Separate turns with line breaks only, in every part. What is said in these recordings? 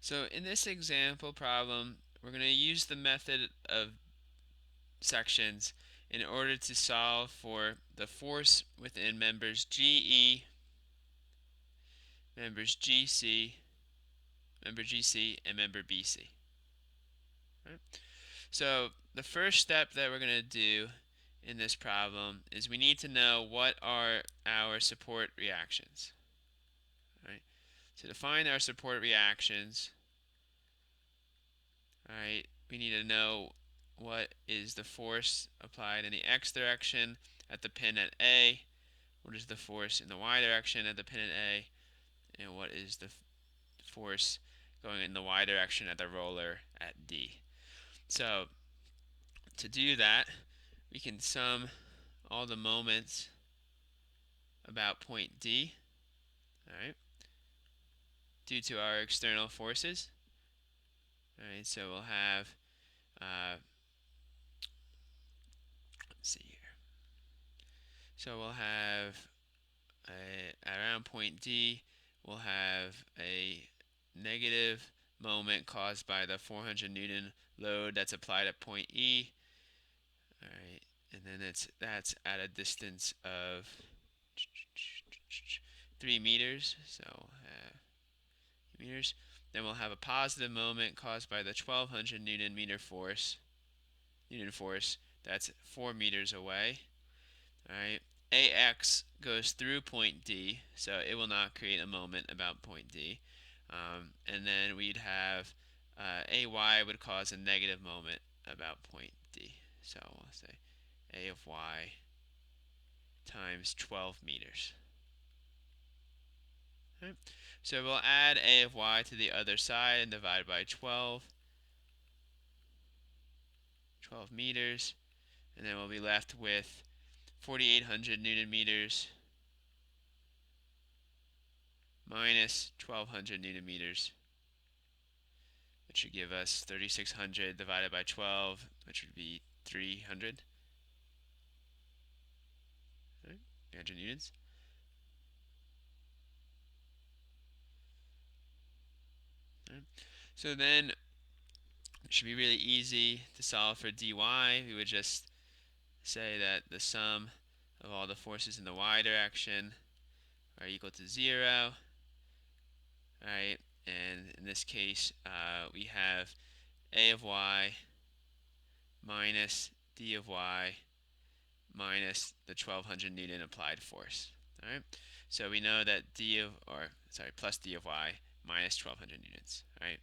So in this example problem, we're going to use the method of sections in order to solve for the force within members GE, members GC, member GC, and member BC. Right? So the first step that we're going to do in this problem is we need to know what are our support reactions. Right? So to find our support reactions, right, we need to know what is the force applied in the x direction at the pin at A, what is the force in the y direction at the pin at A, and what is the force going in the y direction at the roller at D. So to do that, we can sum all the moments about point D, all right, due to our external forces. All right, so we'll have, let's see here. So we'll have around point D, we'll have a negative moment caused by the 400 Newton load that's applied at point E. All right, and then that's at a distance of 3 meters. So meters. Then we'll have a positive moment caused by the 1200 Newton force that's 4 meters away. All right. AX goes through point D, so it will not create a moment about point D. And then we'd have AY would cause a negative moment about point D. So we'll say A of Y times 12 meters. Right. So we'll add A of Y to the other side and divide by 12 meters, and then we'll be left with 4,800 Newton meters minus 1,200 Newton meters, which should give us 3,600 divided by 12, which would be 300. Right? 300 newtons. Right? So then it should be really easy to solve for dy. We would just say that the sum of all the forces in the y direction are equal to 0. Right? And in this case, we have A of y minus d of y minus the 1200 Newton applied force. All right. So we know that plus d of y minus 1200 newtons. All right.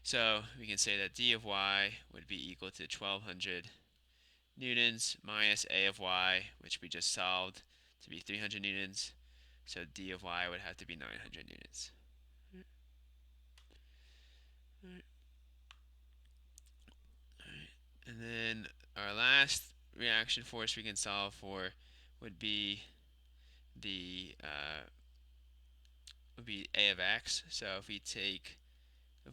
So we can say that d of y would be equal to 1200 newtons minus a of y, which we just solved to be 300 newtons. So d of y would have to be 900 newtons. All right. And then our last reaction force we can solve for would be the a of x. So if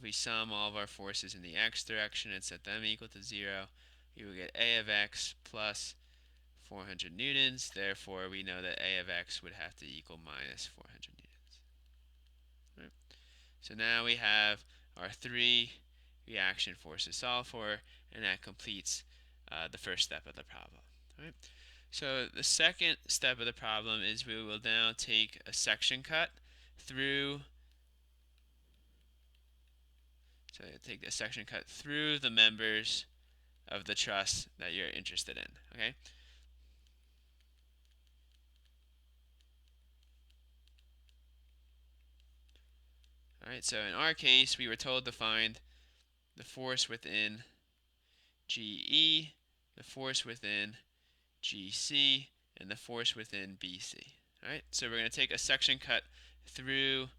we sum all of our forces in the x direction and set them equal to 0, we will get a of x plus 400 newtons. Therefore, we know that a of x would have to equal minus 400 newtons. Right. So now we have our 3 reaction forces solved for, and that completes the first step of the problem. All right. So the second step of the problem is we will now take a section cut through. So take a section cut through the members of the truss that you're interested in. Okay. All right. So in our case, we were told to find the force within GE, the force within GC, and the force within BC. All right. So we're going to take a section cut through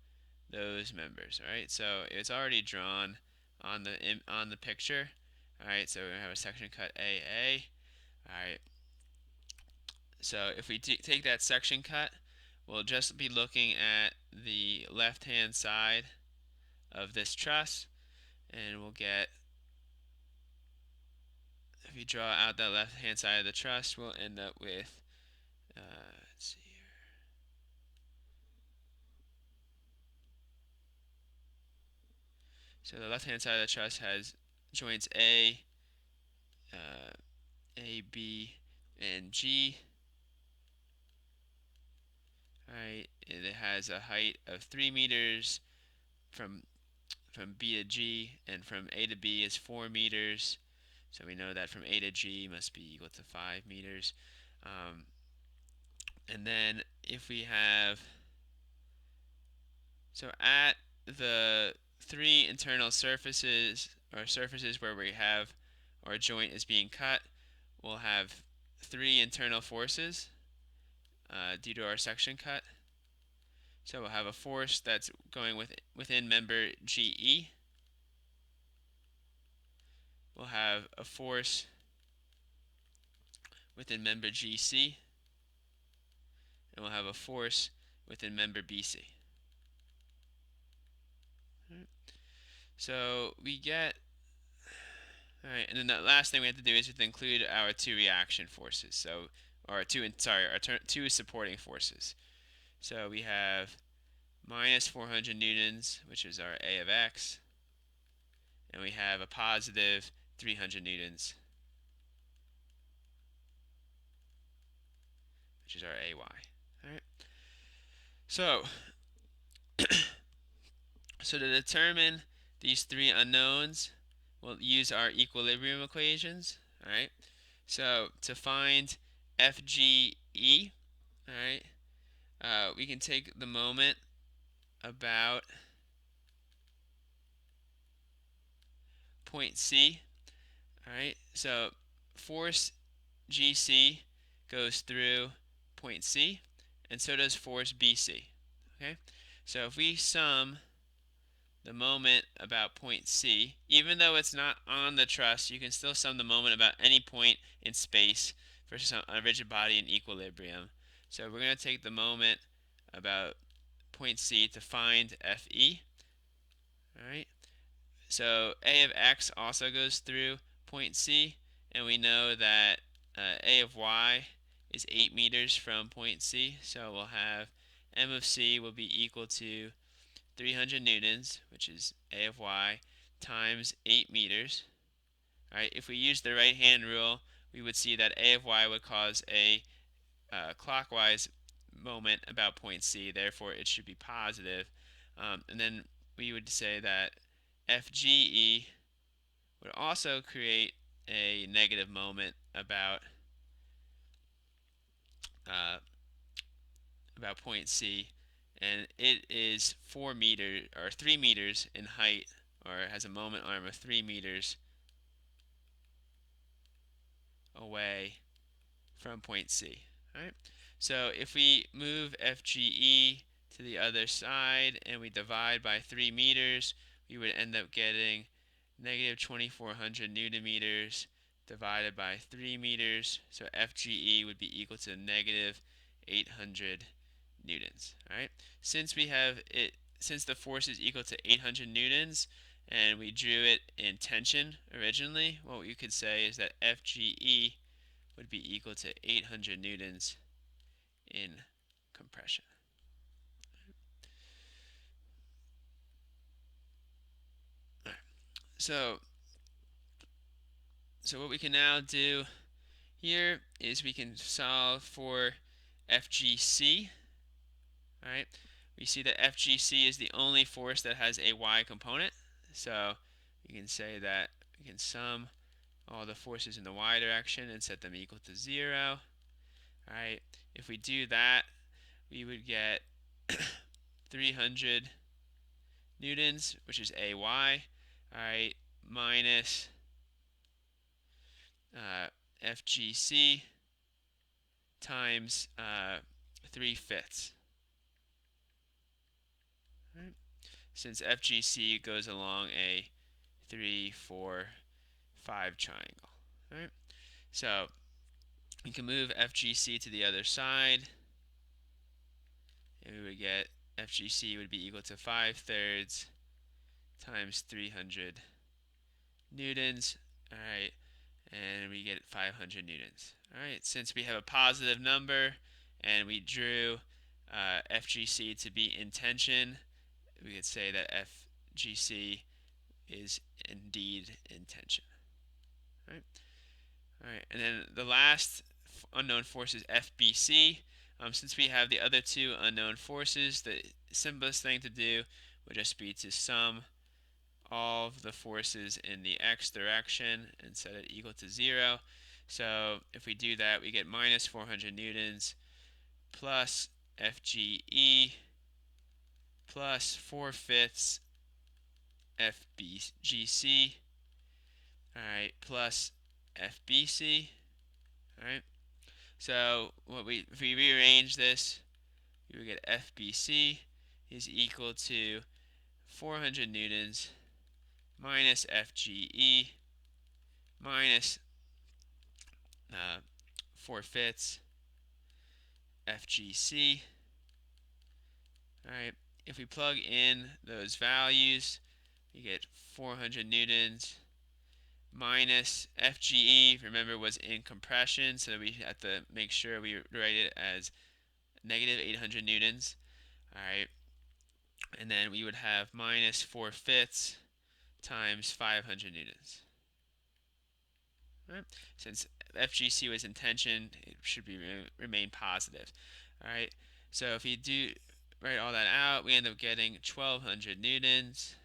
those members. All right. So it's already drawn on the picture. All right. So we're going to have a section cut AA. All right. So if we take that section cut, we'll just be looking at the left-hand side of this truss, and we'll get, if you draw out that left-hand side of the truss, we'll end up with, let's see here. So the left-hand side of the truss has joints uh, A, B, and G. Alright, and it has a height of 3 meters from B to G, and from A to B is 4 meters. So we know that from A to G must be equal to 5 meters. Um, and then if we have, so at the three internal surfaces, or surfaces where we have our joint is being cut, we'll have three internal forces due to our section cut. So we'll have a force that's going within member GE. We'll have a force within member GC, and we'll have a force within member BC. So we get, all right, and then the last thing we have to do is to include our two reaction forces. So, or two supporting forces. So we have minus 400 newtons, which is our A of x, and we have a positive 300 newtons, which is our AY. All right. So, so to determine these three unknowns, we'll use our equilibrium equations. All right. So to find FGE, all right, we can take the moment about point C. All right. So force GC goes through point C, and so does force BC. Okay. So if we sum the moment about point C, even though it's not on the truss, you can still sum the moment about any point in space for a rigid body in equilibrium. So we're going to take the moment about point C to find FE. Alright, so A of x also goes through point C, and we know that A of y is 8 meters from point C, so we'll have M of C will be equal to 300 newtons, which is A of y, times 8 meters. All right, if we use the right hand rule, we would see that A of y would cause a clockwise moment about point C, therefore it should be positive. And then we would say that FGE would also create a negative moment uh, about point C, and it is 4 meters or 3 meters in height, or has a moment arm of 3 meters away from point C. All right. So if we move FGE to the other side and we divide by 3 meters, we would end up getting negative 2400 newton meters divided by 3 meters. So FGE would be equal to negative 800 newtons. All right. Since the force is equal to 800 newtons, and we drew it in tension originally, what you could say is that FGE would be equal to 800 newtons in compression. All right. So what we can now do here is we can solve for FGC. All right. We see that FGC is the only force that has a y component. So we can say that we can sum all the forces in the y direction and set them equal to 0. All right. If we do that, we would get 300 newtons, which is AY, all right, minus FGC times 3/5. Right? Since FGC goes along a 3, 4, 5 triangle. Right? So we can move FGC to the other side, and we would get FGC would be equal to 5/3 times 300 newtons. All right, and we get 500 newtons. All right, since we have a positive number and we drew FGC to be in tension, we could say that FGC is indeed in tension. Right? All right, and then the last unknown force is FBC. Since we have the other two unknown forces, the simplest thing to do would just be to sum all of the forces in the x direction and set it equal to 0. So if we do that, we get minus 400 newtons plus FGE plus 4/5 FBGC, all right, plus FBC, all right. So if we rearrange this, we would get FBC is equal to 400 newtons minus FGE minus 4/5 FGC. All right, if we plug in those values, you get 400 newtons minus FGE, remember, was in compression, so we have to make sure we write it as negative 800 newtons. All right, and then we would have minus 4/5 times 500 newtons. All right, since FGC was in tension, it should remain positive. All right, so if you do write all that out, we end up getting 1200 newtons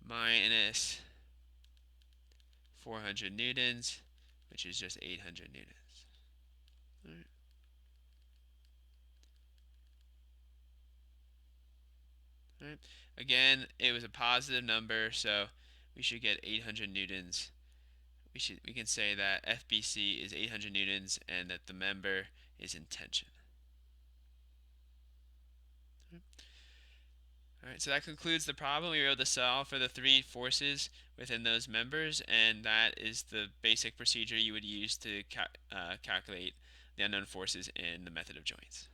minus 400 newtons, which is just 800 newtons. All right. All right. Again, it was a positive number, so we should get 800 newtons. We can say that FBC is 800 newtons and that the member is in tension. All right, so that concludes the problem. We were able to solve for the three forces within those members, and that is the basic procedure you would use to calculate the unknown forces in the method of joints.